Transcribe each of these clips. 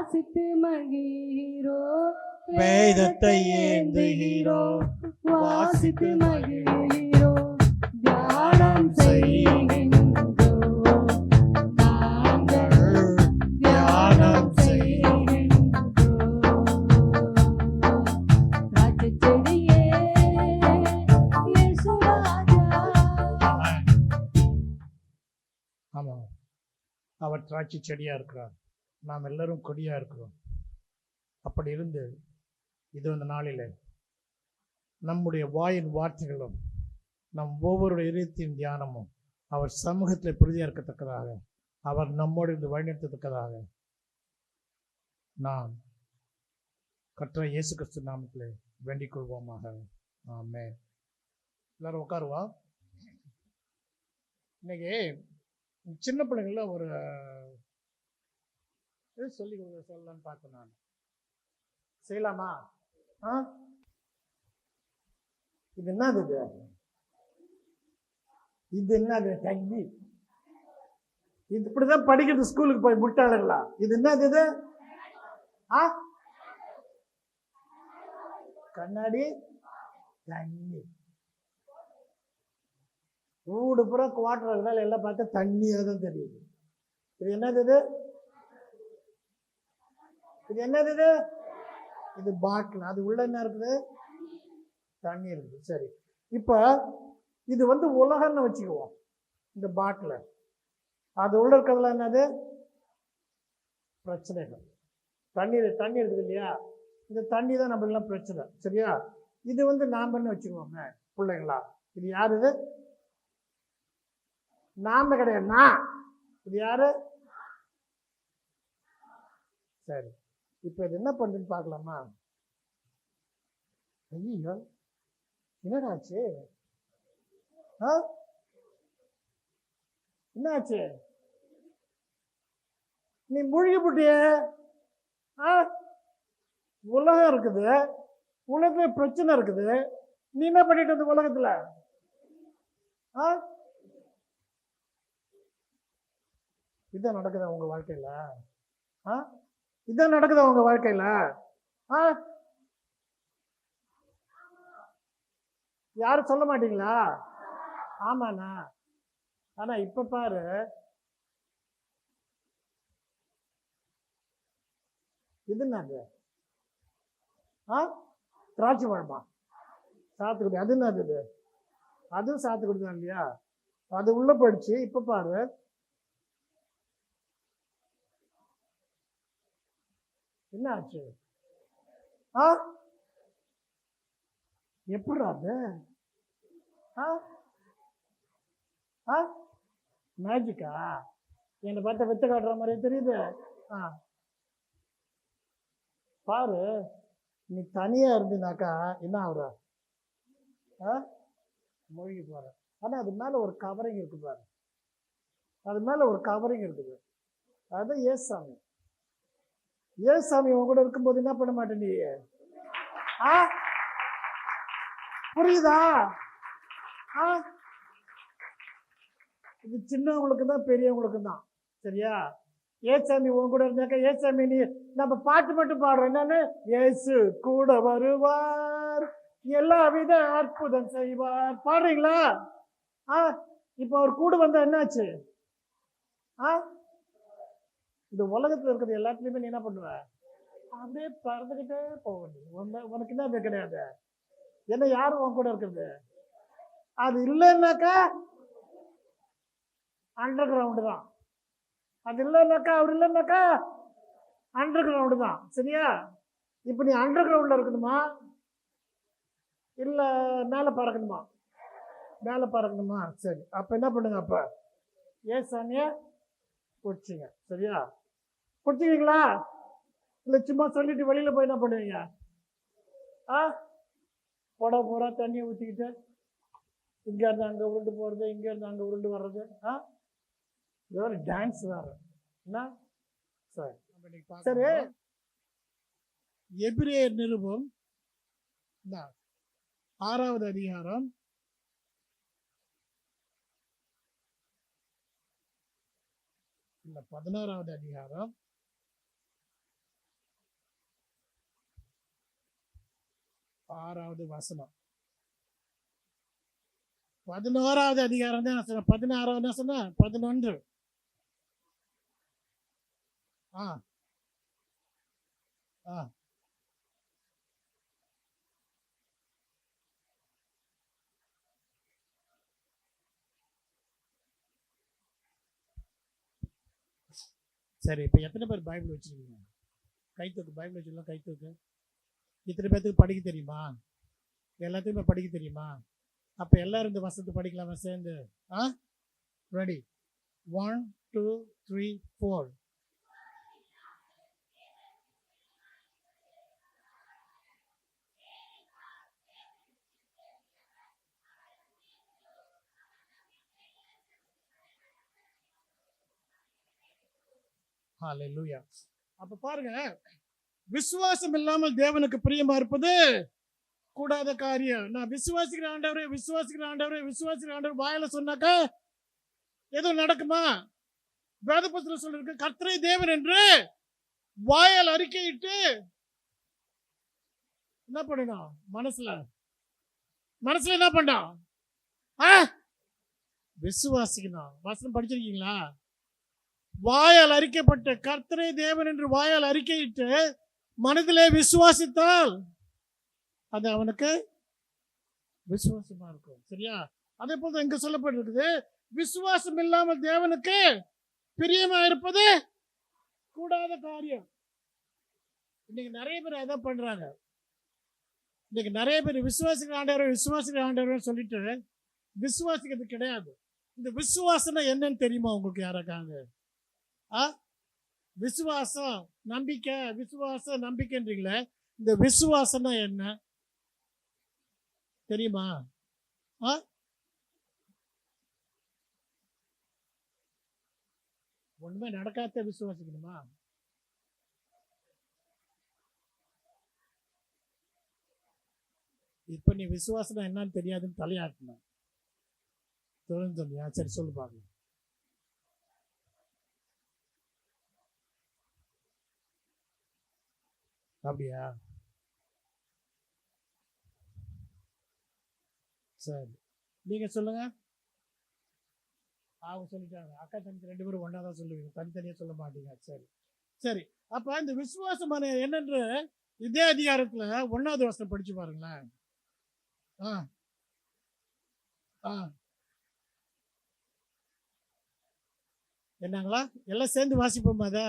வாசித்து மகிழ்கிறோ, வேதத்தை ஏந்துகிறோ, வாசித்து மகிழ்கிறோ, தியானம் செய்கின்றோ, நாங்கள் தியானம் செய்கின்றோ. திராட்சைச் செடியே, இயேசு ராஜா. ஆமா, அவர் திராட்சை செடியா இருக்கிறார், நாம் எல்லாரும் கொடியா இருக்கிறோம். அப்படி இருந்து இது அந்த நாளில் நம்முடைய வாயின் வார்த்தைகளும் நம் ஒவ்வொரு இதயத்தின் தியானமும் அவர் சமூகத்தில் பிரதியா இருக்கத்தக்கதாக, அவர் நம்மோடு இருந்து வழிநடத்தத்தக்கதாக நாம் கர்த்தர் இயேசு கிறிஸ்து நாமத்தில் வேண்டிக் கொள்வோமாக. ஆமென். எல்லாரும் உட்காருவா. இன்னைக்கு சின்ன பிள்ளைங்கள ஒரு சொல்லி சொல்லலான்னு பார்த்தேன் நான். செய்யலாமா? இது என்னது? இது என்னது? தண்ணி. இது இப்படிதான் படிக்கிறது ஸ்கூலுக்கு போய் முட்டாளர்களா? இது என்னது? இது கண்ணாடி தண்ணி. ஊடு புறம் குவாட்டர் இருந்தாலும் எல்லாம் பார்த்தா தண்ணியாக தான் தெரியுது. இது என்னது? இது என்னது? இது பாட்டில். அது உள்ள என்ன இருக்குது? தண்ணி இருக்குது. சரி, இப்போ இது உலகம்னு வச்சுக்குவோம். இந்த பாட்டில் அது உள்ள இருக்கிறதுல என்னது? பிரச்சனைகள். தண்ணி இருக்குது இல்லையா? இந்த தண்ணி தான் நம்மளுக்கெல்லாம் பிரச்சனை. சரியா? இது நாமன்னு வச்சுக்குவோங்க பிள்ளைங்களா. இது யாரு? இது நாம கிடையாது, நான். இது யாரு? சரி, இப்போ இது என்ன பண்ணுதுன்னு பார்க்கலாமா? ஐயோ, என்னடாச்சு? என்னாச்சு? நீ மூழ்கி போட்டிய. உலகம் இருக்குது, உலகத்துல பிரச்சனை இருக்குது. நீ என்ன பண்ணிட்டு இருந்த உலகத்துல? இதான் நடக்குதா உங்க வாழ்க்கையில? இதான் நடக்குதா உங்க வாழ்க்கையில? யாரும் சொல்ல மாட்டீங்களா? ஆமாண்ணா. ஆனா இப்ப பாரு, இது என்னது? திராட்சை பழமா? சாத்துக்குடி. அது என்னது? அதுவும் சாத்துக்குடி தான் இல்லையா? அது உள்ள போயிடுச்சு. இப்ப பாரு, என்ன ஆச்சு? எப்படி அது? மேஜிக்கா? என்னை பார்த்த வெத்த காட்டுற மாதிரியே தெரியுது. பாரு, நீ தனியா இருந்தீனாக்கா என்ன ஆகுற? மூழ்கி போற. ஆனா அது மேல ஒரு கவரிங் இருக்கு பாரு. அது மேல ஒரு கவரிங் இருக்குது. அது ஏசாமி. ஏசாமி உன் கூட இருக்கும்போது என்ன பண்ண மாட்டேன் நீ? புரியுதா? இது சின்னவங்களுக்கு தான், பெரியவங்களுக்கு தான். சரியா? ஏசாமி உன் கூட இருந்தாக்கா, ஏசாமி நீ நம்ம பாட்டு மட்டும் பாடுறோம். என்னன்னு? இயேசு கூட வருவார், எல்லா வித அற்புதம் செய்வார். பாடுறீங்களா? இப்ப அவர் கூட வந்தா என்னாச்சு? இந்த உலகத்துல இருக்கிறது எல்லாத்துலயுமே நீ என்ன பண்ணுவ? அப்படியே பறந்துகிட்டே போக. உனக்கு என்ன கிடையாது? என்ன யாரும் உன் கூட இருக்கிறது? அது இல்லைன்னாக்கா அண்டர் கிரவுண்டு தான். அது இல்லைன்னாக்கா, அவர் இல்லைன்னாக்கா அண்டர் கிரவுண்டு தான். சரியா? இப்ப நீ அண்டர் கிரவுண்ட்ல இருக்கணுமா இல்ல மேல பறக்கணுமா? மேல பறக்கணுமா? சரி, அப்ப என்ன பண்ணுங்க? அப்ப ஏசாமிய குடிச்சிங்க. சரியா? குடிச்சிங்களா? இல்ல சும்மா சொல்லிட்டு வெளியில போய் என்ன பண்ணுவீங்க? புடவை பூரா தண்ணியை ஊற்றிக்கிட்டு இங்க இருந்து அங்க உருண்டு போறது, இங்க இருந்து அங்க உருண்டு வர்றது. இது ஒரு டான்ஸ் வேற. என்ன? சரி, எபிரேயர் நிருபம் 6வது அதிகாரம் 16வது அதிகாரம் 6வது வசனம். 11வது அதிகாரம் தான் நான் சொன்னேன். 16வது நான் சொன்னேன். 11. ஆ ஆ சரி, இப்போ எத்தனை பேர் பைபிள் வச்சிருக்கீங்க? கை தூக்கு. பைபிள் வச்சுக்கலாம், கை தூக்கு. இத்தனை பேர்த்துக்கு படிக்க தெரியுமா? எல்லாத்தையுமே படிக்க தெரியுமா? அப்போ எல்லாரும் இந்த வசனத்தை படிக்கலாமா சேர்ந்து? ஆ ரெடி? 1 2 3 4. ஹalleluya. அப்ப பாருங்க, விசுவாசம் இல்லாமல் தேவனுக்கு பிரியமா இருப்பது கூடாத காரியம். நான் விசுவாசிக்கிற ஆண்டவரே, விசுவாசிக்கிற ஆண்டவரே, விசுவாசிக்கிற ஆண்டவர் வாயில சொன்னாக்கா எதுவும் நடக்குமா? வேத புத்தகத்துல சொல்லிருக்கு, கர்த்தரை தேவன் என்று வாயால் அறிக்கையிட்டு என்ன பண்ணணும்? மனசுல என்ன பண்ணணும்? விசுவாசிக்கணும். வசனம் படிச்சிருக்கீங்களா? வாயால் அறிக்கைப்பட்ட கர்த்தரை தேவன் என்று வாயால் அறிக்கையிட்டு மனதிலே விசுவாசித்தால் அது அவனுக்கு விசுவாசமா இருக்கும். சரியா? அதே போல இங்க சொல்லப்பட்டிருக்குது, விசுவாசம் இல்லாமல் தேவனுக்கு பிரியமா இருப்பது கூடாத காரியம். இன்னைக்கு நிறைய பேர் அதான் பண்றாங்க. இன்னைக்கு நிறைய பேர் விசுவாசிக்கிற ஆண்டவர் சொல்லிட்டு விசுவாசிக்கிறது கிடையாது. இந்த விசுவாசம்னா என்னன்னு தெரியுமா உங்களுக்கு யாராக்காங்க? விசுவாசம் நம்பிக்கைன்றீங்களே, இந்த விசுவாசம்னா என்ன தெரியுமா? ஒண்ணுமே நடக்காத விசுவாசிக்கணுமா? இப்ப நீ விசுவாசம் என்னன்னு தெரியாதுன்னு தலையாட்டணும். தொடர்ந்து சொல்லியா? சரி, சொல்லு பாக்கலாம். அப்படியா? சரி, நீங்க சொல்லுங்க. அவங்க சொல்லிட்டாங்க. அக்கா தங்கச்சி 2 பேரும் ஒன்னா தான் சொல்லுவீங்க, தனித்தனியா சொல்ல மாட்டீங்க. சரி சரி. அப்ப இந்த விசுவாசமான என்னன்று இதே அதிகாரத்துல 1வது வசனம் படிச்சு பாருங்களேன். என்னங்களா? எல்லாம் சேர்ந்து வாசிப்போமா? அத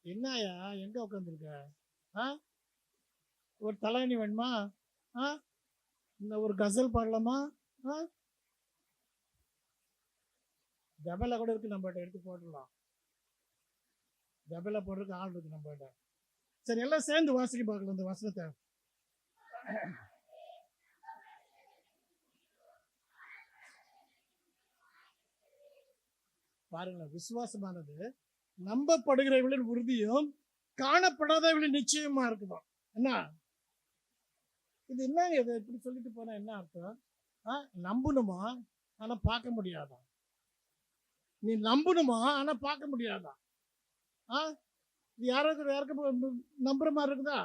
என்னயா எங்க உட்காந்துருக்க? ஒரு தலைவணி வேணுமா? இந்த ஒரு கசல் பாடலாமா? ஜபலா கூட இருக்கு, நம்மகிட்ட எடுத்து போட்டுடலாம். ஜபலா போடுறதுக்கு ஆள் இருக்கு நம்மகிட்ட. சரி, எல்லாம் சேர்ந்து வாசிக்க பார்க்கலாம் இந்த வசனத்தை. பாருங்களேன், விசுவாசமானது நம்பப்படுகிறவர்களின் உறுதியும் காணப்படாதவர்களின் நிச்சயமா இருக்குதான். என்ன இது? என்னங்க இது இப்படி சொல்லிட்டு போனா என்ன அர்த்தம்? நம்பணுமா ஆனா பார்க்க முடியாதா? நீ நம்பணுமா ஆனா பார்க்க முடியாதா? இது யாருக்கும் நம்புற மாதிரி இருக்குதா?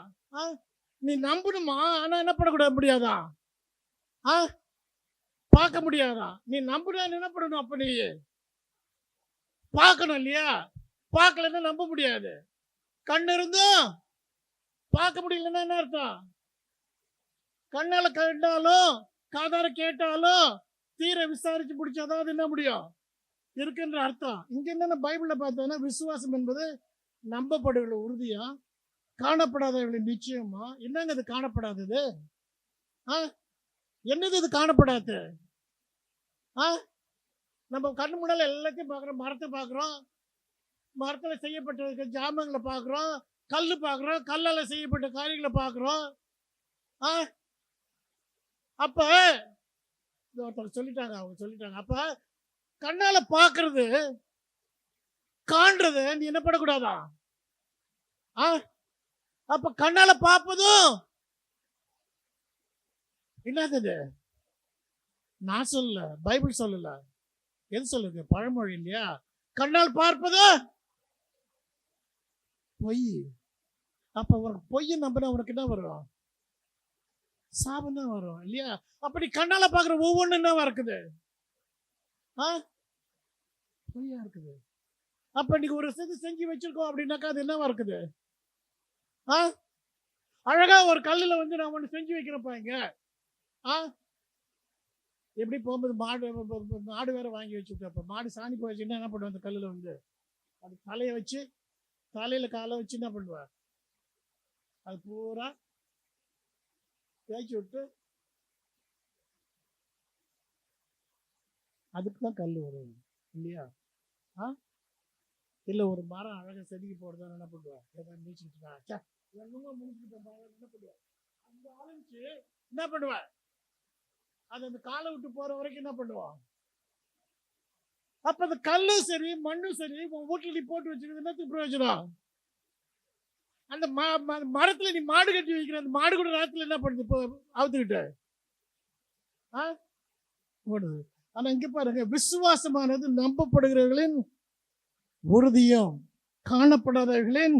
நீ நம்பணுமா ஆனா என்ன பண்ணக்கூட முடியாதா? பார்க்க முடியாதா? நீ நம்புனா என்ன பண்ணணும்? அப்ப நீ பார்க்கணும் இல்லையா? பார்க்கலன்னா நம்ப முடியாது. கண் இருந்தும் பார்க்க முடியலன்னா என்ன அர்த்தம்? கண்ணால கண்டாலும் காதார கேட்டாலும் தீர விசாரிச்சு பிடிச்சாதான் அது என்ன முடியும் இருக்குன்ற அர்த்தம். இங்க என்னென்ன பைபிள்ல பார்த்தோம்னா, விசுவாசம் என்பது நம்பப்படுகிற உறுதியா, காணப்படாதவர்களின் நிச்சயமா. என்னங்க இது காணப்படாதது? என்னது இது காணப்படாது? நம்ம கண்ணு முன்னால எல்லாத்தையும் பார்க்குறோம். மரத்தை பார்க்குறோம், மரத்தில் செய்யப்பட்ட ஜாமங்களை பார்க்குறோம், கல் பார்க்குறோம், கல்லால் செய்யப்பட்ட காரியங்களை பார்க்குறோம். அப்ப ஒருத்தர் சொல்லிட்டாங்க, அவங்க சொல்லிட்டாங்க, அப்ப கண்ணால பார்க்கறது காண்றது நீ என்ன பண்ணக்கூடாதா? அப்ப கண்ணால பார்ப்பதும் என்னது? நான் சொல்லல, பைபிள் சொல்லல. எது சொல்லுங்க? பழமொழி இல்லையா? கண்ணால் பார்ப்பது பொய். அப்ப உனக்கு பொய்யை நம்பினா உனக்கு என்ன வரும்? சாபம் தான் வரும் இல்லையா? அப்படி கண்ணால பாக்குற ஒவ்வொன்றும் என்னவா இருக்குது? ஆ பொய்யா இருக்குது. அப்ப இன்னைக்கு ஒரு இது செஞ்சு வச்சிருக்கோம் அப்படின்னாக்கா அது என்னவா இருக்குது? ஆ அழகா ஒரு கல்லுல வந்து நான் ஒண்ணு செஞ்சு வைக்கிறப்பா இங்க. ஆ எப்படி போகும்போது மாடு வேற வாங்கி வச்சுட்டப்ப மாடு சாணி போய் வச்சுன்னா என்ன பண்ணுவோம்? அந்த கல்லுல வந்து அது தலையை வச்சு தலையில காலை வச்சு என்ன பண்ணுவா? அது பூரா தேய்ச்சி விட்டு அதுக்கு தான் கல் வரும் இல்லையா? ஆ இல்ல ஒரு மரம் அழகா செதுக்கி போடுறதா என்ன பண்ணுவா? ஏதாவது நீச்சிக்கிட்டா என்ன பண்ணுவா? அந்த ஆரம்பிச்சு என்ன பண்ணுவா? அது அந்த காலை விட்டு போற வரைக்கும் என்ன பண்ணுவோம்? அப்ப அந்த கல்லும் சரி மண்ணும் சரி உன் வீட்டுல நீ போட்டு வச்சிருக்கிறது என்னத்துக்கு பிரயோஜனம்? அந்த மரத்துல நீ மாடு கட்டி வைக்கிற அந்த மாடு கூட ராத்துல என்ன பண்ணுது? இப்போ அவுத்துக்கிட்ட ஓடுது. ஆனா இங்க பாருங்க, விசுவாசமானது நம்பப்படுகிறவர்களின் உறுதியும் காணப்படாதவர்களின்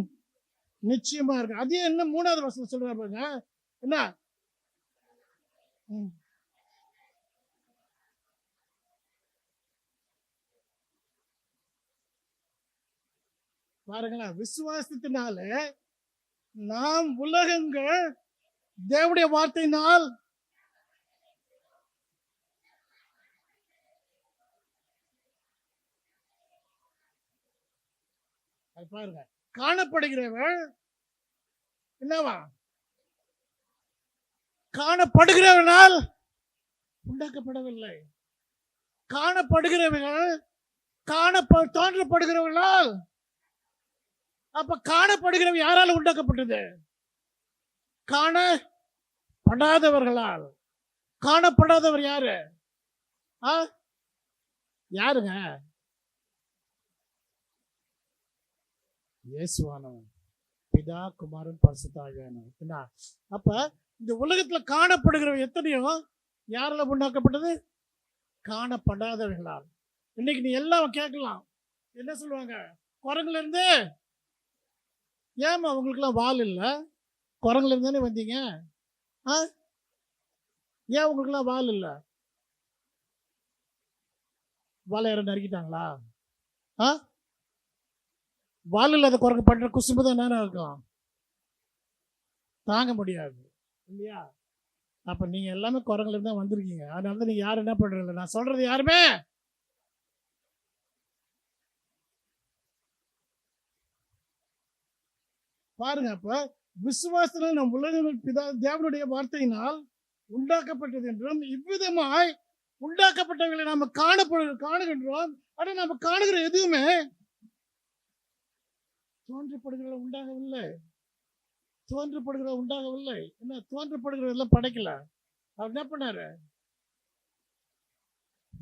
நிச்சயமா இருக்கு. அதே என்ன 3வது வசனம் சொல்றாரு பாருங்க. என்ன பாருங்களேன், விசுவாசத்தினால நாம் உலகங்கள் தேவனுடைய வார்த்தையினால் பாருங்க, காணப்படுகிறவள் என்னவா? காணப்படுகிறவனால் உண்டாக்கப்படவில்லை. காணப்படுகிறவர்கள் தோன்றப்படுகிறவர்களால். அப்ப காணப்படுகிறவ யாரால உண்டாக்கப்பட்டது? காணப்படாதவர்களால். காணப்படாதவர் யாரு? யாருங்க? இயேசுவானவன், பிதா குமாரன் பரிசுத்த ஆவியானவர். அப்ப இந்த உலகத்துல காணப்படுகிற எத்தனையோ யாரால உண்டாக்கப்பட்டது? காணப்படாதவர்களால். இன்னைக்கு நீ எல்லாம் கேட்கலாம், என்ன சொல்லுவாங்க? குரங்குல இருந்து. ஏமா உங்களுக்குலாம் வால் இல்லை? குரங்குல இருந்து தானே வந்தீங்க. ஏன் உங்களுக்குலாம் வால் இல்லை? வாழை யாரும் நறுக்கிட்டாங்களா? வால் இல்லாத குரங்கு பண்ற குசும்பு தான் என்ன இருக்கும்? தாங்க முடியாது இல்லையா? அப்ப நீங்க எல்லாமே குரங்குல இருந்தா வந்திருக்கீங்க. அதனால தான் நீங்க யாரும் என்ன பண்றதில்ல. நான் சொல்றது யாருமே பாருங்க. அப்ப விசுவாசத்தில் நம் உலகங்கள் பிதா தேவனுடைய வார்த்தையினால் உண்டாக்கப்பட்டது என்றும் இவ்விதமாய் உண்டாக்கப்பட்டவர்களை நாம காணுகின்றோம். ஆனா நாம காணுகிற எதுவுமே தோன்றப்படுகிற உண்டாகவில்லை. என்ன தோன்றப்படுகிற எல்லாம் படைக்கல. அவர் என்ன பண்ணாரு?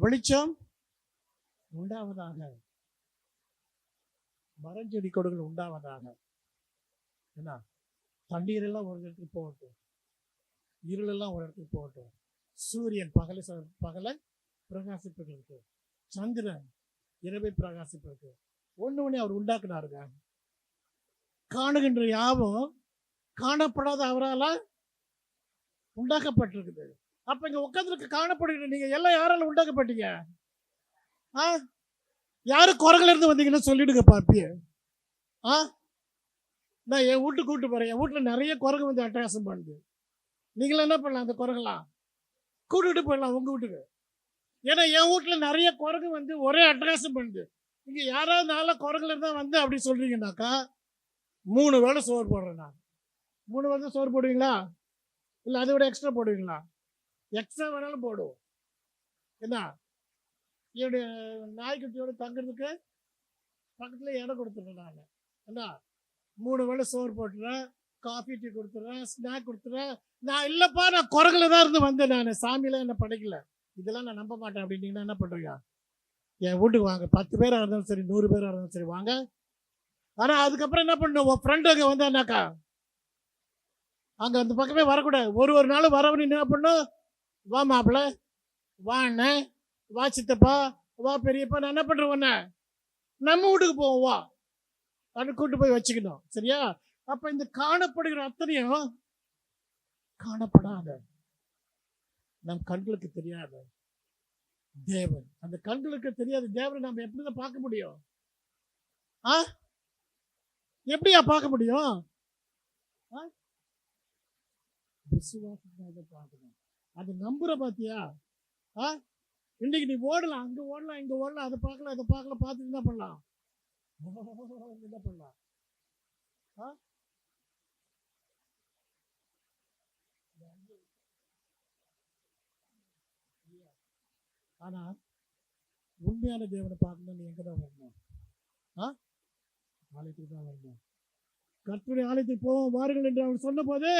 வெளிச்சம் உண்டாவதாக, மரஞ்செடி கொடிகள் உண்டாவதாக. என்ன தண்ணீர் எல்லாம் ஒரு இடத்துக்கு போகட்டும், இருள் எல்லாம் ஒரு இடத்துக்கு போகட்டும். சூரியன் பகலை பிரகாசிப்பிருக்கு, சந்திரன் இரவை பிரகாசிப்பிருக்கு. ஒண்ணு அவர் உண்டாக்குனாருங்க. காணுகின்ற யாவும் காணப்படாத அவரால் உண்டாக்கப்பட்டிருக்குது. அப்ப இங்க உட்கார்ந்து காணப்படுகிற நீங்க எல்லாம் யாரால உண்டாக்கப்பட்டீங்க? யாரு குரங்குல இருந்து வந்தீங்கன்னு சொல்லிடுங்க பாப்பிய. நான் என் வீட்டுக்கு கூட்டு போறேன். என் வீட்டுல நிறைய குரங்கு வந்து அட்டகாசம் பண்ணுது. நீங்களும் என்ன பண்ணலாம்? அந்த குரங்கெல்லாம் கூட்டுட்டு போயிடலாம் உங்க வீட்டுக்கு. ஏன்னா என் வீட்டுல நிறைய குரங்கு வந்து ஒரே அட்டகாசம் பண்ணுது. நீங்க யாராவது நாள குரங்குல இருந்தா வந்து அப்படி சொல்றீங்கன்னாக்கா 3 வேளை சோறு போடுறேன் நான். 3 வேளை சோறு போடுவீங்களா? இல்லை அதை விட எக்ஸ்ட்ரா போடுவீங்களா? எக்ஸ்ட்ரா வேணாலும் போடுவோம். என்ன என்னுடைய நாய்க்குட்டியோட தங்குறதுக்கு பக்கத்துல இடம் கொடுத்துட்றேன் நான். என்ன 3 வேளை சோறு போட்டுறேன், காஃபி டீ கொடுத்துட்றேன், ஸ்நாக் கொடுத்துட்றேன். நான் இல்லைப்பா நான் குரங்குல தான் இருந்து வந்தேன், நான் சாமியெல்லாம் என்ன படைக்கல, இதெல்லாம் நான் நம்ப மாட்டேன் அப்படின்னீங்கன்னா என்ன பண்ணுறீங்க? என் வீட்டுக்கு வாங்க. 10 பேராக இருந்தாலும் சரி, 100 பேராக இருந்தாலும் சரி வாங்க. ஆனால் அதுக்கப்புறம் என்ன பண்ணணும்? உன் ஃப்ரெண்டு அங்கே வந்தானாக்கா அங்கே அந்த பக்கமே வரக்கூடாது. ஒரு நாள் வரவனு என்ன பண்ணும்? வா மாப்பிள்ள, வா அண்ணன், வா சித்தப்பா, வா பெரியப்பா, நான் என்ன பண்ணுறேன் உன்ன நம்ம வீட்டுக்கு போவோம் வா அப்படின்னு கூட்டு போய் வச்சுக்கணும். சரியா? அப்ப இந்த காணப்படுகிற அத்தனையும் காணப்படாத நம் கண்களுக்கு தெரியாத தேவன். அந்த கண்களுக்கு தெரியாத தேவனை நம்ம எப்படிதான் பார்க்க முடியும்? எப்படியா பார்க்க முடியும்? விசுவாசத்தை பார்க்கணும். அது நம்புற பாத்தியா? இன்னைக்கு நீ ஓடலாம், அங்க ஓடலாம், இங்க ஓடலாம், அதை பார்க்கலாம், இதை பார்க்கலாம், பார்த்துட்டு என்ன பண்ணலாம்? என்ன பண்ணலாம்? ஆனா உண்மையான தேவனை பார்க்கணும். நீ எங்கதான் வரணும்? ஆலயத்துக்கு தான் வரணும். கர்த்தருடைய ஆலயத்துக்கு போவோம் வாருங்கள் என்று அவர் சொன்ன போது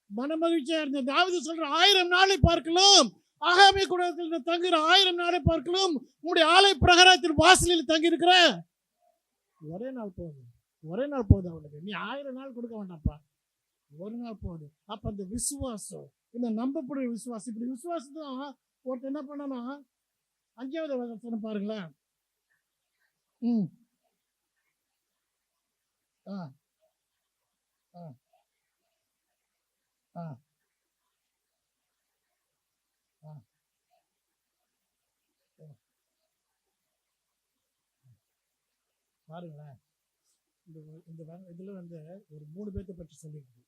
மனமகிழ்ச்சியா இருந்த தாவீது சொல்ற 1000 நாளை பார்க்கலாம், ஆகாமே கூடத்தில் தங்குற 1000 நாளை பார்க்கலாம், உங்களுடைய ஆலய பிரகாரத்தில் வாசலில் தங்கி இருக்கிற ஒரே நாள் போதும். ஒரே நாள் போதும் அவனுக்கு. நீ 1000 நாள் கொடுக்க வேண்டாம்ப்பா, ஒரு நாள் போதும். அப்ப அந்த விசுவாசம், இந்த நம்பக்கூடிய விசுவாசம், இப்படி விசுவாசம் தான் ஒருத்தர் என்ன பண்ணனா 5வது வசனம் பாருங்களேன். பாருங்களேன், இதுல வந்து ஒரு 3 பேர்த்தை பற்றி சொல்லியிருக்கு.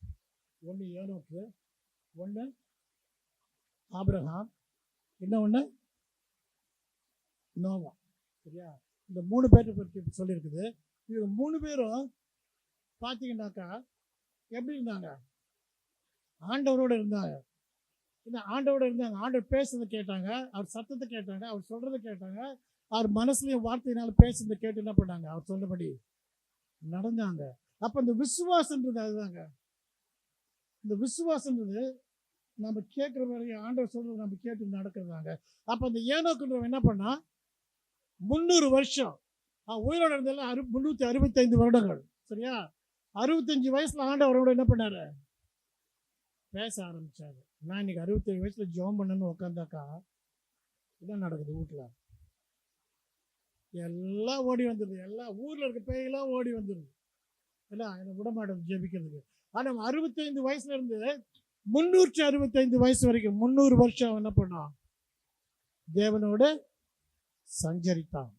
ஒன்று ஏனோக்கு, ஒன்று ஆபிரகாம், இன்னொன்று நோவா. சரியா? இந்த 3 பேர்த்தை பற்றி சொல்லியிருக்குது. இவங்க 3 பேரும் பார்த்தீங்கன்னாக்கா எப்படி இருந்தாங்க? ஆண்டவரோடு இருந்தாங்க. ஆண்டவரோட இருந்தாங்க. ஆண்டவர் பேசுறதை கேட்டாங்க, அவர் சத்தத்தை கேட்டாங்க, அவர் சொல்றதை கேட்டாங்க, அவர் மனசுலயும் வார்த்தையினால பேசுறதை கேட்டு என்ன பண்ணாங்க? அவர் சொன்னபடி நடந்தாங்க. அப்ப இந்த விசுவாசன்றது அதுதாங்க. இந்த விசுவாசன்றது நம்ம கேட்கிற வரையும் ஆண்டவர் சொல்றது நம்ம கேட்டு நடக்கிறதாங்க. அப்ப இந்த ஏனோக்குன்றவன் என்ன பண்ணா 300 வருஷம் உயிரோட இருந்தாலும் 365 வருடங்கள். சரியா? 65 வயசுல ஆண்டவரோட என்ன பண்ணாரு? பேச ஆரம்பிச்சாரு. நான் இன்னைக்கு 67 வயசுல ஜெபம் பண்ணணும்னு உட்காந்தாக்கா இதான் நடக்குது. வீட்டுல எல்லாம் ஓடி வந்துடுது, எல்லாம் ஊர்ல இருக்க பேயெல்லாம் ஓடி வந்துடுது, எல்லாம் என்னை விட மாட்டேன் ஜெபிக்கிறதுக்கு. ஆனா 65 வயசுல இருந்து 365 வயசு வரைக்கும் 300 வருஷம் என்ன பண்ணான்? தேவனோடு சஞ்சரித்தான்.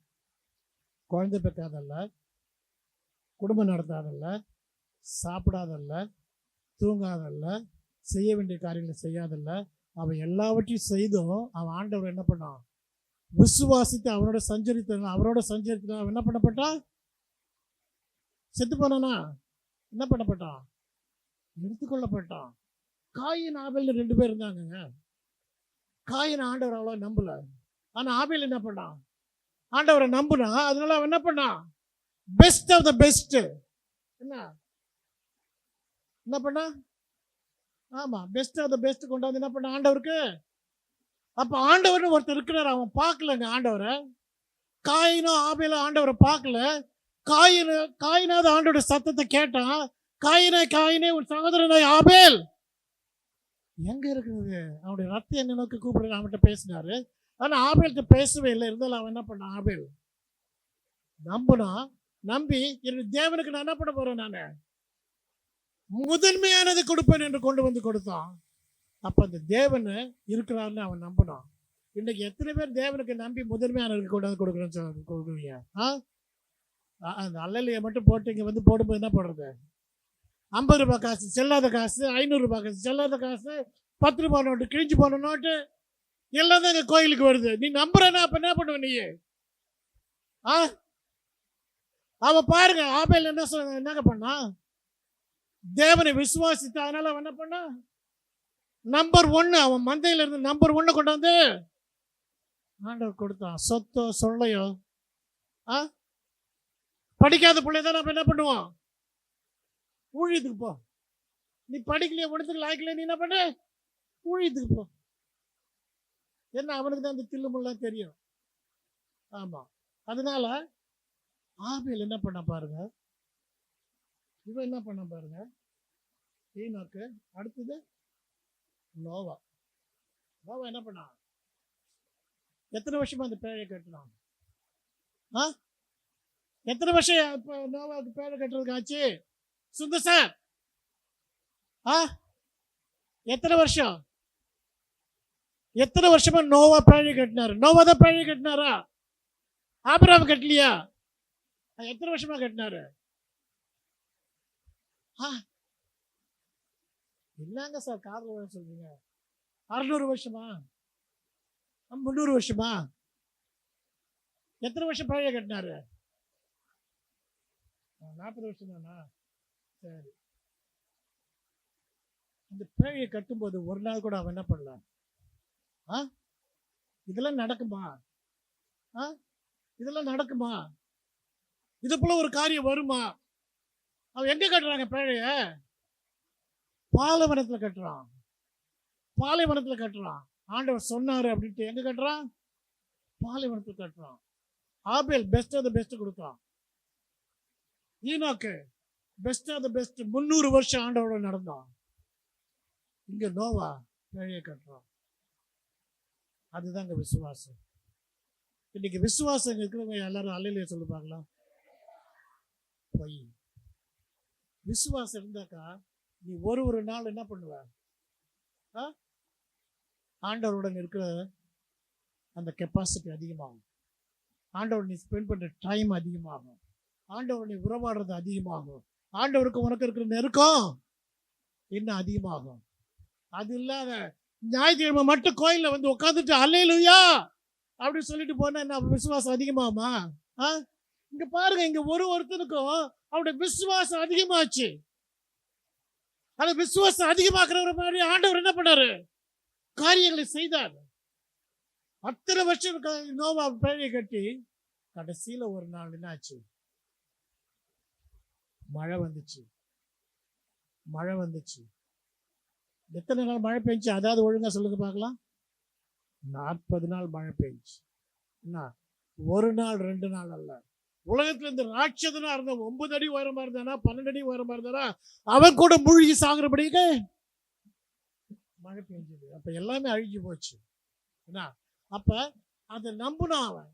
குழந்தை பெற்றாதல்ல, குடும்பம் நடத்தாதல்ல, சாப்பிடாதல்ல, தூங்காதல்ல, செய்ய வேண்டிய காரியங்களை செய்யாதல்ல, அவன் எல்லாவற்றையும் செய்தும் அவன் ஆண்டவர் என்ன பண்ணான்? விசுவாசித்து அவரோட சஞ்சரித்தான். அவரோட சஞ்சரித்து அவன் என்ன பண்ணப்பட்டான்? செத்து போனானா? என்ன பண்ணப்பட்டான்? எடுத்துக்கொள்ளப்பட்டான். காயின் ஆபேல் 2 பேர் இருந்தாங்க. காயின் ஆண்டவர் அவ்வளோ நம்பல. ஆனா ஆபேல் என்ன பண்ணான்? ஆண்டவரை நம்புனா. அதனால அவன் என்ன பண்ணான்? Best of the best. என்ன பண்ணா? ஆமா, பெஸ்ட் ஆஃப் த பெஸ்ட் கொண்டாந்து என்ன பண்ண ஆண்டவருக்கு. அப்ப ஆண்டவர்னு ஒருத்தர் இருக்கிறார். அவன் பார்க்கலங்க ஆண்டவரை. காயினும் ஆபேலும் ஆண்டவரை பார்க்கல. காயினாவது ஆண்டோட சத்தத்தை கேட்டான். காயினே உன் சகோதரனாய் ஆபேல் எங்க இருக்குது? அவனுடைய ரத்தம் என்ன நோக்கி கூப்பிடுற அவன்கிட்ட பேசினாரு. ஆனா ஆபேல்கிட்ட பேசவே இல்லை. இருந்தாலும் அவன் என்ன பண்ணான்? ஆபேல் நம்புனா. நம்பி என்னுடைய தேவனுக்கு நான் என்ன பண்ண போறேன்? நான் முதன்மையானது கொடுப்பேன் என்று கொண்டு வந்து கொடுத்தான். அப்ப அந்த தேவன் இருக்கிறாருன்னு அவன் நம்பினான். இன்னைக்கு எத்தனை பேர் தேவனுக்கு நம்பி முதன்மையானதுக்கு கொண்டு வந்து கொடுக்குறீங்க? அந்த அல்லலையை மட்டும் போட்டு இங்க வந்து போடும்போது என்ன போடுறது? 50 ரூபாய் காசு செல்லாத காசு, 500 ரூபாய் காசு செல்லாத காசு, 10 ரூபாய் நோட்டு, கிழிஞ்சு போன நோட்டு எல்லாம் தான் எங்க கோயிலுக்கு வருது. நீ நம்புறனா? அப்ப என்ன பண்ணுவ நீ? அவன் பாருங்க ஆபேல் என்னங்க பண்ணா? தேவனை விசுவாசித்த. அதனால அவன் என்ன பண்ணா? நம்பர் 1 அவன் மந்தையில இருந்து நம்பர் 1 கொண்டாந்து ஆண்டவர் கொடுத்தான். சொத்தோ சொல்லையோ படிக்காத பிள்ளைதான் நம்ம என்ன பண்ணுவோம்? ஊழியத்துக்கு போ. நீ படிக்கலையே, ஒன்றுத்துக்கு லாய்க்கல, நீ என்ன பண்ண? ஊழியத்துக்கு போ. என்ன அவனுக்கு தான் அந்த தில்லுமுல்லாம் தெரியும். ஆமா, அதனால ஆபேல் என்ன பண்ண பாருங்க. இவன் என்ன பண்ண பாருங்க. ஈனோக்கு. அடுத்தது நோவா. என்ன பண்ணா? எத்தனை வருஷமா அந்த பேழை கட்டினான்? எத்தனை வருஷம் இப்ப நோவாவுக்கு பேழை கட்டுறதுக்கு ஆச்சு? சுந்தர் சார், எத்தனை வருஷம்? எத்தனை வருஷமா நோவா பேழை கட்டினாரு? நோவா தான் பேழை கட்டினாரா? ஆபிரகாம் கட்டலையா? எத்தனை வருஷமா கட்டினாரு? என்னங்க சார் காதல் சொல்றீங்க? 600 வருஷமா? 300 வருஷமா? எத்தனை வருஷம் பேழையை கட்டினாரு? 40 வருஷம் தானா? சரி. இந்த பேழையை கட்டும்போது ஒரு நாள் கூட அவன் என்ன பண்ணலாம்? இதெல்லாம் நடக்குமா? இதெல்லாம் நடக்குமா? இது போல ஒரு காரியம் வருமா? அவன் எங்க கட்டுறாங்க பேழைய? பாலைவனத்துல கட்டுறான். பாலைவனத்துல கட்டுறான். ஆண்டவர் சொன்னாரு அப்படின்ட்டு எங்க கட்டுறான்? பாலைவனத்துல கட்டுறான். ஆபேல் பெஸ்ட் ஆஃப் த பெஸ்ட் கொடுத்தான். Enoch best of the best 300 வருஷம் ஆண்டவரோட நடந்தான். இங்க நோவா பேழையை கட்டுறான். அதுதாங்க விசுவாசம். இன்னைக்கு விசுவாசம் இருக்கிறவங்க எல்லாரும் அல்லையிலே சொல்லுவாங்களா? பொய். விசுவாசம் இருந்தாக்கா நீ ஒரு நாள் என்ன பண்ணுவ? ஆண்டவருடன் இருக்கிற அந்த கெப்பாசிட்டி அதிகமாகும். ஆண்டவர் நீ ஸ்பெண்ட் பண்ற டைம் அதிகமாகும். ஆண்டவர் நீ உறவாடுறது அதிகமாகும். ஆண்டவருக்கு உனக்கு இருக்கிற நெருக்கம் இன்னும் அதிகமாகும். அது இல்லாத ஞாயிற்றுக்கிழமை மட்டும் கோயிலில் வந்து உட்காந்துட்டு அல்லேலூயா அப்படின்னு சொல்லிட்டு போனா என்ன விசுவாசம் அதிகமாகுமா? இங்க பாருங்க, இங்க ஒருத்தனுக்கும் அவருடைய விசுவாசம் அதிகமாச்சு. அந்த விசுவாசம் அதிகமாக்குற மாதிரி ஆண்டவர் என்ன பண்ணாரு? காரியங்களை செய்தார். அத்தனை வருஷம் நோவா பேழையை கட்டி கடைசியில ஒரு நாள் என்னாச்சு? மழை வந்துச்சு. மழை வந்துச்சு. எத்தனை நாள் மழை பெஞ்சு? அதாவது ஒழுங்கா சொல்லுங்க பார்க்கலாம். 40 நாள் மழை பெஞ்சு. என்ன, ஒரு நாள் 2 நாள் அல்ல. உலகத்துல இருந்து ராட்சதனா இருந்த 9 அடி உயரமா இருந்தானா, 12 அடி உயரமா இருந்தானா, அவன் கூட மூழ்கி சாகுறபடிக்கு மழை பெஞ்சது. அப்ப எல்லாமே அழிஞ்சு போச்சு. என்ன, அப்ப அதை நம்புனா அவன்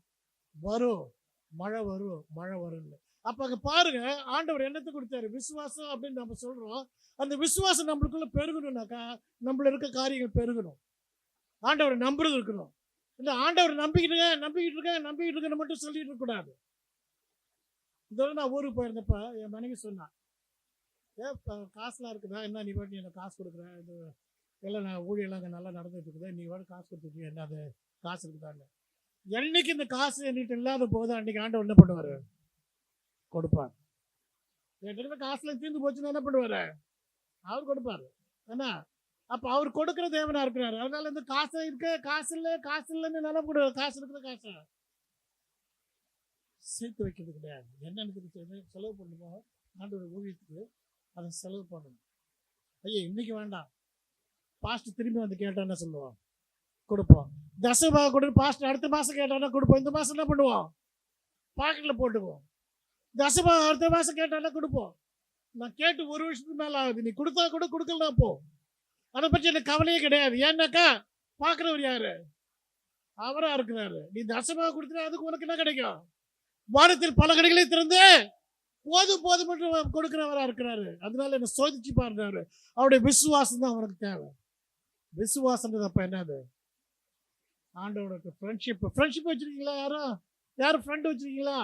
வரும், மழை வரும், மழை வரும். அப்ப அங்க பாருங்க, ஆண்டவர் என்னத்தை கொடுத்தாரு? விசுவாசம் அப்படின்னு நம்ம சொல்றோம். அந்த விசுவாசம் நம்மளுக்குள்ள பெருகணும்னாக்கா நம்மள இருக்க காரியங்கள் பெருகணும். ஆண்டவரை நம்புறது இருக்கணும். இல்ல ஆண்டவர் நம்பிக்கிட்டு இருக்கேன்னு மட்டும் சொல்லிட்டு இருக்க கூடாது. இதோட நான் ஊருக்கு போயிருந்தப்ப என் மனைவி சொன்னான், காசுலாம் இருக்குதா? என்ன நீ பாட்டு எனக்கு காசு கொடுக்குறேன், இது எல்லாம் நான் ஊழியெல்லாம் அங்கே நல்லா நடந்துட்டு இருக்குது, நீ பாட்டு காசு கொடுத்துருக்கீங்க, என்ன அது காசு இருக்குதான்னு. என்னைக்கு இந்த காசு என்கிட்ட இல்லாத போது அன்னைக்கு ஆண்டவர் என்ன பண்ணுவார்? கொடுப்பார். என்கிட்ட காசுல தீர்ந்து போச்சுன்னா என்ன பண்ணுவார்? அவர் கொடுப்பார். ஏன்னா அப்ப அவர் கொடுக்குற தேவனா இருக்கிறாரு. அதனால இந்த காசு இருக்கு, காசு இல்லைன்னு நினைப்பு கூடாது. காசு இருக்கிற காசை சேர்த்து வைக்கிறது கிடையாது. என்னன்னு செலவு பண்ணுமோ ஆண்டோட ஊழியத்துக்கு அதை செலவு பண்ணணும். ஐயா இன்னைக்கு வேண்டாம், பாஸ்ட் திரும்பி வந்து கேட்டா என்ன சொல்லுவோம்? கொடுப்போம். தசபாக கொடுத்து பாஸ்ட் அடுத்த மாசம் கேட்டானா கொடுப்போம். இந்த மாசம் என்ன பண்ணுவோம்? பாக்கெட்ல போட்டுக்குவோம். தசபாக அடுத்த மாசம் கேட்டானா கொடுப்போம். நான் கேட்டு 1 வருஷத்துக்கு மேல ஆகுது. நீ கொடுத்தா கூட கொடுக்கலாம் போ, அதை பற்றி எனக்கு கவலையே கிடையாது. ஏன்னாக்கா பாக்குறவர் யாரு? அவரா இருக்கிறாரு. நீ தசமாக கொடுத்தா அதுக்கு உனக்கு என்ன கிடைக்கும்? வானத்தில் பல கடைகளையும் திறந்து போதும் மட்டும் கொடுக்கிறவரா இருக்கிறாரு. அதனால என்ன சோதிச்சு பாருறாரு. அவருடைய விசுவாசம் தான் அவனுக்கு தேவை. விசுவாசம்ன்றது அப்ப என்னது? ஆண்டவருக்கு ஃப்ரெண்ட்ஷிப் வச்சிருக்கீங்களா? யாரும் ஃப்ரெண்ட் வச்சிருக்கீங்களா?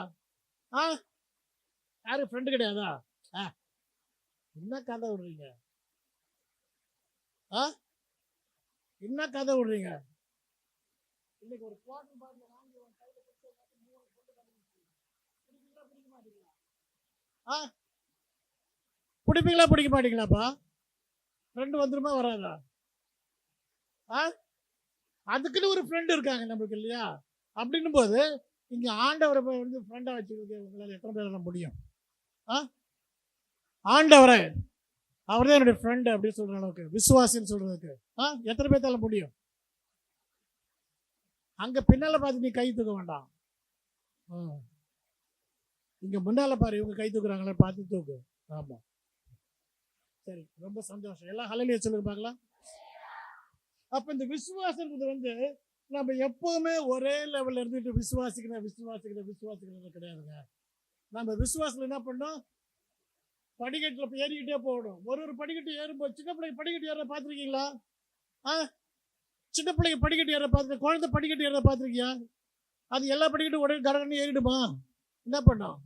யாரும் ஃப்ரெண்டு கிடையாதா? என்ன கதை விடுறீங்க? என்ன கதை விடுறீங்க? இன்னைக்கு ஒரு குவார்டர் பாட்டில் வாங்கி பிடிப்பீங்களா பிடிக்க மாட்டீங்களாப்பா? ஃப்ரெண்டு வந்துருமா வராதா? அதுக்குன்னு ஒரு ஃப்ரெண்டு இருக்காங்க நம்மளுக்கு இல்லையா? அப்படின்னும் போது இங்க ஆண்டவரை வந்து ஃப்ரெண்டா வச்சுக்கிறது உங்களால் எத்தனை பேர் முடியும்? ஆண்டவரை அவர் தான் என்னுடைய ஃப்ரெண்டு அப்படின்னு சொல்ற அளவுக்கு, விசுவாசின்னு சொல்றதுக்கு எத்தனை பேர்த்தால முடியும்? அங்க பின்னால பார்த்து நீ கை தூக்க வேண்டாம். இங்க முன்னால பாரு, இவங்க கை தூக்குறாங்களே பார்த்து தூக்கு. ஆமா, சரி, ரொம்ப சந்தோஷம். எல்லாம் ஹல்லேலூயா சொல்லுங்க பார்க்கலாம். அப்ப இந்த விசுவாசம்ன்றது வந்து நம்ம எப்பவுமே ஒரே லெவல்ல இருந்துட்டு விசுவாசிக்கிறது கிடையாதுங்க. நம்ம விசுவாசத்துல என்ன பண்ணோம்? படிக்கட்டுல ஏறிக்கிட்டே போகணும். ஒரு படிக்கட்டு ஏறும்போது, சின்ன பிள்ளைங்க படிக்கட்டு ஏற பார்த்துருக்கீங்களா? சின்ன பிள்ளைங்க படிக்கட்டு ஏற பார்த்துருக்க, குழந்தை படிக்கட்டு ஏற பார்த்துருக்கியா? அது எல்லா படிக்கட்டும் உடனே கடன்னு ஏறிடுமா? என்ன பண்ணும்?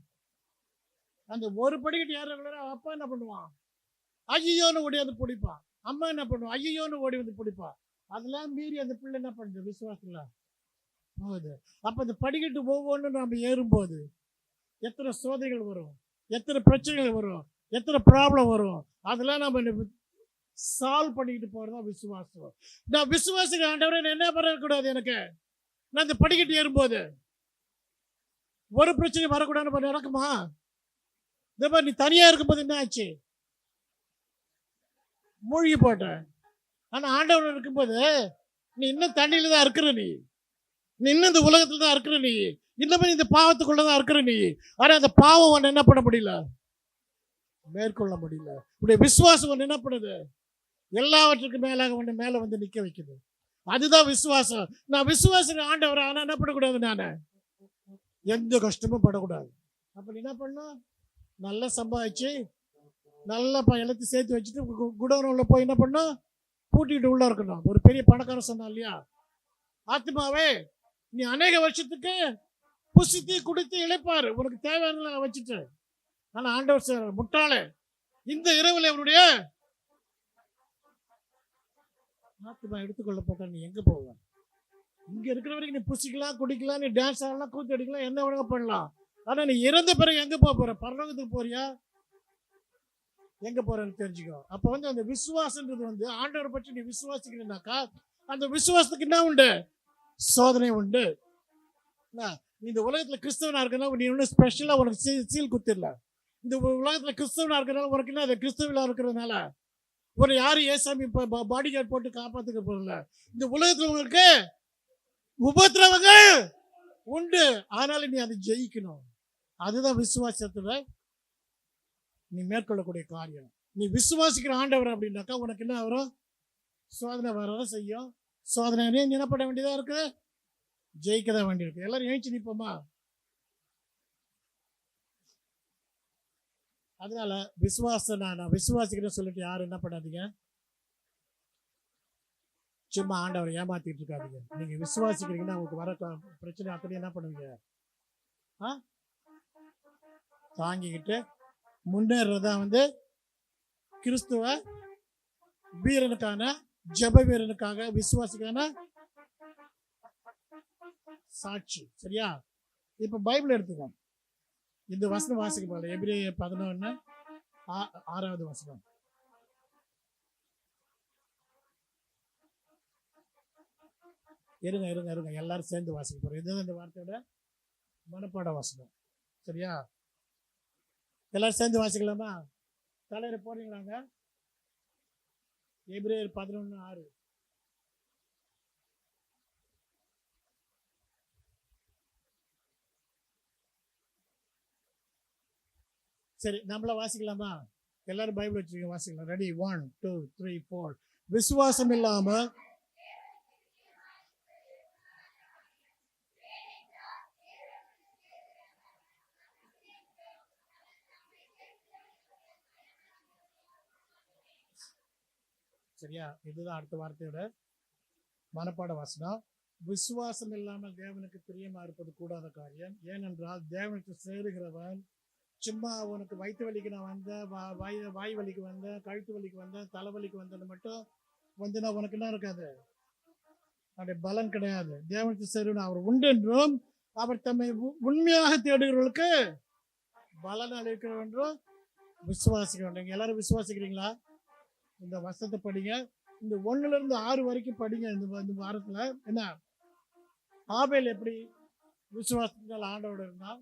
அந்த ஒரு படிக்கட்டு ஏறக்குள்ள அப்பா என்ன பண்ணுவான்? ஐயோன்னு ஓடி வந்து பிடிப்பான். அம்மா என்ன பண்ணுவான்? ஐயோன்னு ஓடி வந்து பிடிப்பான். அதெல்லாம் மீறி அந்த பிள்ளை என்ன பண்ணுது? விசுவாசத்துல போகுது. அப்ப அந்த படிக்கட்டு ஒவ்வொன்றும் நம்ம ஏறும்போது எத்தனை சோதனைகள் வரும், எத்தனை பிரச்சனைகள் வரும், எத்தனை ப்ராப்ளம் வரும், அதெல்லாம் நம்ம சால்வ் பண்ணிக்கிட்டு போறதுதான் விசுவாசம். நான் விசுவாசிக்கிற ஆண்டவரை என்ன பண்ணக்கூடாது? எனக்கு நான் இந்த படிக்கட்டு ஏறும்போது ஒரு பிரச்சனை வரக்கூடாதுன்னு நடக்குமா? இந்த மாதிரி நீ தனியா இருக்கும்போது என்ன ஆச்சு? மூழ்கி போட்ட. ஆனா ஆண்டவர் இருக்கும்போது நீ இன்னும் தண்ணியில தான் இருக்கிற, நீ இன்னும் இந்த உலகத்துல தான் இருக்கிற, நீ இன்னும் இந்த பாவத்துக்குள்ளதான் இருக்கிற நீ. ஆனா அந்த பாவம் ஒன்று என்ன பண்ண முடியல, மேற்கொள்ள முடியல. உடைய விசுவாசம் ஒன்று என்ன பண்ணுது? எல்லாவற்றுக்கும் மேலாக ஒன்று மேல வந்து நிக்க வைக்குது. அதுதான் விசுவாசம். நான் விசுவாசிக்கிற ஆண்டவர், ஆனா என்ன பண்ணக்கூடாது? நான் எந்த கஷ்டமும் படக்கூடாது. அப்ப நீ என்ன பண்ணும்? நல்லா சம்பாதிச்சு நல்லா எல்லாத்தையும் சேர்த்து வச்சுட்டு குடோன் உள்ள போய் என்ன பண்ணும்? பூட்டிட்டு உள்ள இருக்கணும். ஒரு பெரிய பணக்காரன் சொன்னா இல்லையா, ஆத்மாவே நீ அநேக வருஷத்துக்கு புசித்து குடித்து இழைப்பாரு, உனக்கு தேவையான வச்சுட்டு. ஆனா ஆண்டவர் சார் முட்டாளே, இந்த இரவுல அவனுடைய ஆத்மா எடுத்துக்கொள்ளப்பட்ட நீ எங்க போவ? இங்க இருக்கிற வரைக்கும் நீ புசிக்கலாம், குடிக்கலாம், நீ டான்ஸ் ஆடலாம், கூத்து அடிக்கலாம், என்ன வேணா பண்ணலாம். ஆனா நீ இறந்த பிறகு எங்க போற? பரலோகத்துக்கு போறியா? எங்க போறன்னு தெரிஞ்சுக்கோ. அப்ப அந்த விசுவாசன்றது ஆண்டவரை பற்றி நீ விசுவாசிக்கிறீனாக்கா அந்த விசுவாசத்துக்கு என்ன உண்டு? சோதனை உண்டு. இந்த உலகத்துல கிறிஸ்தவனா இருக்கனா நீ ஒன்னும் ஸ்பெஷலா உனக்கு சீல் குத்திடல. இந்த உலகத்துல கிறிஸ்தவனா இருக்கிறனால உனக்கு என்ன? அது கிறிஸ்தவனா இருக்கிறதுனால ஒரு யாரும் ஏசாமி பாடி கார்டு போட்டு காப்பாத்துக்க போறல. இந்த உலகத்துல உங்களுக்கு உபத்திரவங்கள் உண்டு, ஆனாலும் நீ அதை ஜெயிக்கணும். அதுதான் விசுவாசத்துல நீ மேற்கொள்ளக்கூடிய காரியம். நீ விசுவாசிக்கிற ஆண்டவர் அப்படின்னாக்கா உனக்கு என்ன வரும்? சோதனை வரதான் செய்யும். சோதனை நீ என்ன பண்ண வேண்டியதா இருக்கு? ஜெயிக்கதான் வேண்டியிருக்கு. எல்லாரும் எழுச்சி நிப்போமா? அதனால விசுவாசம் நான் விசுவாசிக்கிறேன்னு சொல்லிட்டு யாரும் என்ன பண்ணாதீங்க, சும்மா ஆண்டவரை ஏமாத்திட்டு இருக்காதீங்க. நீங்க விசுவாசிக்கிறீங்கன்னா உங்களுக்கு வர பிரச்சனை அத்தனை என்ன பண்ணுவீங்க? தாங்கிக்கிட்டு முன்னேறதான் கிறிஸ்துவ வீரனுக்கான, ஜெப வீரனுக்காக, விசுவாசிக்கான சாட்சி. சரியா? இப்ப பைபிள் எடுத்துக்கோ. இந்த வசனம் வாசிக்க போல. எபிரேயர் 11:6 வசனம். இருங்க இருங்க இருங்க, எல்லாரும் சேர்ந்து வாசிக்க போறோம். இதுதான் இந்த வார்த்தையோட மனப்பாட வசனம். சரியா? எல்லாரும் சேர்ந்து வாசிக்கலாமா? தலைவரை போறீங்களாங்க? எபிரேயர் 11:6. சரி, நம்மள வாசிக்கலாமா? எல்லாரும் பைபிள் வச்சிருக்கீங்க, வாசிக்கலாம். ரெடி? 1 2 3 4. விசுவாசம் இல்லாம சரியா? இதுதான் அடுத்த வார்த்தையோட மனப்பாட வாசனம். விசுவாசம் இல்லாமல் தேவனுக்கு பிரியமா இருப்பது கூடாத காரியம். ஏனென்றால் தேவனுக்கு சேருகிறவன் சும்மா உனக்கு வயிற்று வலிக்கு நான் வந்தேன், வாய் வலிக்கு வந்தேன், கழுத்து வலிக்கு வந்தேன், தலைவலிக்கு வந்தேன்னு மட்டும் நான் உனக்கு என்ன இருக்காது? அவருடைய பலன் கிடையாது. தேவனுக்கு சேருவன் அவர் உண்டு என்றும் அவர் தம்மை உண்மையாக தேடுகிறவர்களுக்கு பலன் அளிக்கிறோம் என்றும் விசுவாசிக்க வேண்டும். எல்லாரும் விசுவாசிக்கிறீங்களா? இந்த வசனத்தை படிங்க. இந்த 1-6 வரைக்கும் படிங்க. இந்த வாரத்துல என்ன ஆபேல் எப்படி விசுவாசத்தினால் ஆண்டவோட இருந்தான்,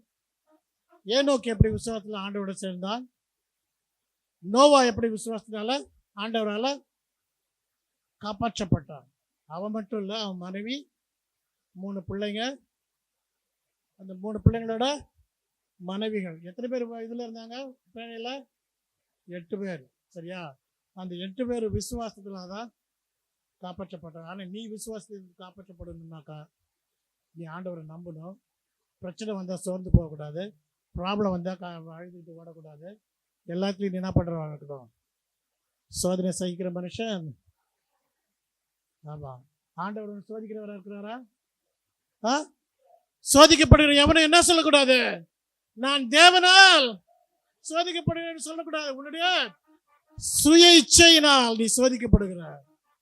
ஏனோக்கு எப்படி விசுவாசத்துல ஆண்டவோட சேர்ந்தான், நோவா எப்படி விசுவாசத்தினால ஆண்டவரால காப்பாற்றப்பட்டான். அவன் மட்டும் இல்ல, அவன் மனைவி, 3 பிள்ளைங்க, அந்த 3 பிள்ளைங்களோட மனைவிகள். எத்தனை பேர் இதுல இருந்தாங்க? 8 பேர். சரியா? அந்த 8 பேர் விசுவாசத்தினால்தான் காப்பாற்றப்பட்டாங்க. ஆனா நீ விசுவாசத்துக்கு காப்பாற்றப்படணும்னாக்கா நீ ஆண்டவரை நம்பணும். பிரச்சனை வந்தா சோர்ந்து போகக்கூடாது, ப்ராப்ளம் வந்தா அழுதுகிட்டு ஓடக்கூடாது. எல்லாத்துலையும் நீ என்ன பண்றவா இருக்கணும்? சோதனை சகிக்கிற மனுஷன். ஆமா, ஆண்டவர் சோதிக்கிறவரா இருக்கிறாரா? சோதிக்கப்படுகிற எவனும் என்ன சொல்லக்கூடாது? நான் தேவனால் சோதிக்கப்படுகிறேன் சொல்லக்கூடாது. உன்னுடைய சுய இச்சையினால் நீ சோதிக்கப்படுகிற.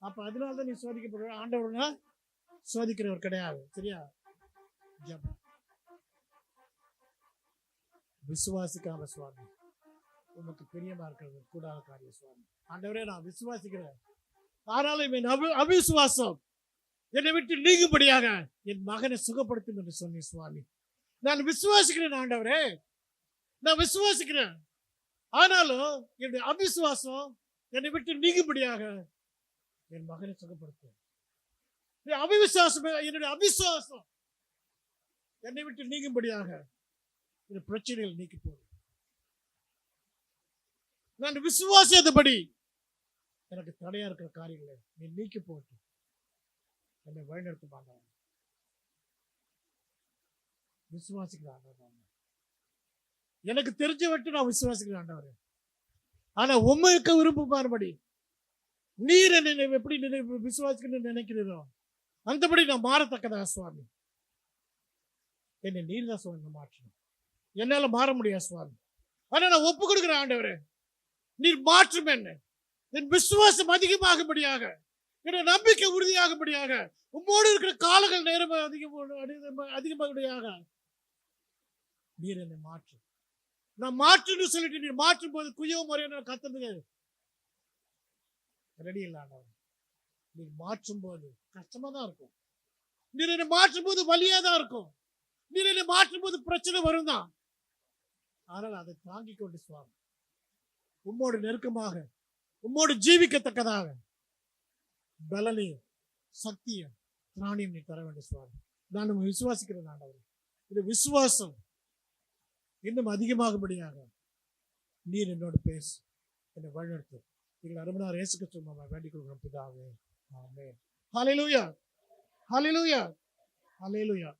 அப்ப அதனால்தான் நீ சோதிக்கப்படுகிற. ஆண்டவர் சோதிக்கிறவர் கிடையாது. சரியா? ஜெபம். விசுவாசிக்காம சுவாமி உமக்கு பிரியமா இருக்கிறது கூடாத காரியம் சுவாமி. ஆண்டவரே நான் விசுவாசிக்கிறேன், ஆனாலும் என் அவிசுவாசம் என்னை விட்டு நீங்கும்படியாக என் மகனை சுகப்படுத்தும் என்று சொன்னேன் சுவாமி. நான் விசுவாசிக்கிறேன் ஆண்டவரே, நான் விசுவாசிக்கிறேன், ஆனாலும் என்னுடைய அவிசுவாசம் என்னை விட்டு நீங்கும்படியாக என் மகனை சுகப்படுத்தும். என்னுடைய அவிசுவாசம் என்னை விட்டு நீங்கும்படியாக இந்த பிரச்சனைகள் நீக்கி போடும். நான் விசுவாசித்தபடி எனக்கு தடையா இருக்கிற காரியங்களை நீ நீக்கி போட்டு என்னை வழிநடத்த மாட்டாங்க. விசுவாசிக்கிறான். எனக்கு தெரிஞ்ச விட்டு நான் விசுவாசிக்கிறேன் ஆண்டவரே. ஆனா உண்மைக்கு விருப்பமானபடி நீர் என்னை எப்படி விசுவாசிக்கணும்னு நினைக்கிறீரோ அந்தபடி நான் மாறத்தக்கதா சுவாமி. என்னை நீர் தான் சுவாமி மாற்றணும். என்னால மாற முடியாது சுவாமி. ஆனா நான் ஒப்பு கொடுக்கிறேன் ஆண்டவரே, நீர் மாற்றும் என்ன. என் விசுவாசம் அதிகமாகும்படியாக, என்னுடைய நம்பிக்கை உறுதியாகும்படியாக, உம்மோடு இருக்கிற காலங்கள் நேரம் அதிகமாகும்படியாக நீர் என்னை மாற்று. நான் மாற்றுன்னு சொல்லிட்டு நீர் மாற்றும் போது குயவ முறையை கத்துறது ரெடி இல்லை ஆண்டவர். நீர் மாற்றும் போது கஷ்டமா தான் இருக்கும். நீர் என்னை மாற்றும் போது வலியா தான் இருக்கும். நீர் என்னை மாற்றும் போது பிரச்சனை வரும் தான். ஆனால் அதை தாங்கிக் கொண்டு சுவாமி உம்மோடு நெருக்கமாக, உம்மோடு ஜீவிக்கத்தக்கதாக பலனையும் சக்தியும் திராணியும் நீ தர வேண்டும் சுவாமி. நான் விசுவாசிக்கிறேன் ஆண்டவர். இது விசுவாசம் இன்னும் அதிகமாகும்படியாக நீர் என்னோடு பேசு, என்னை வழிநடத்து. எங்கள் அருமனார் இயேசு கிறிஸ்துவை வேண்டிக் கொள்கிறோம் பிதாவே. ஆமென். ஹல்லேலூயா, ஹல்லேலூயா, ஹல்லேலூயா.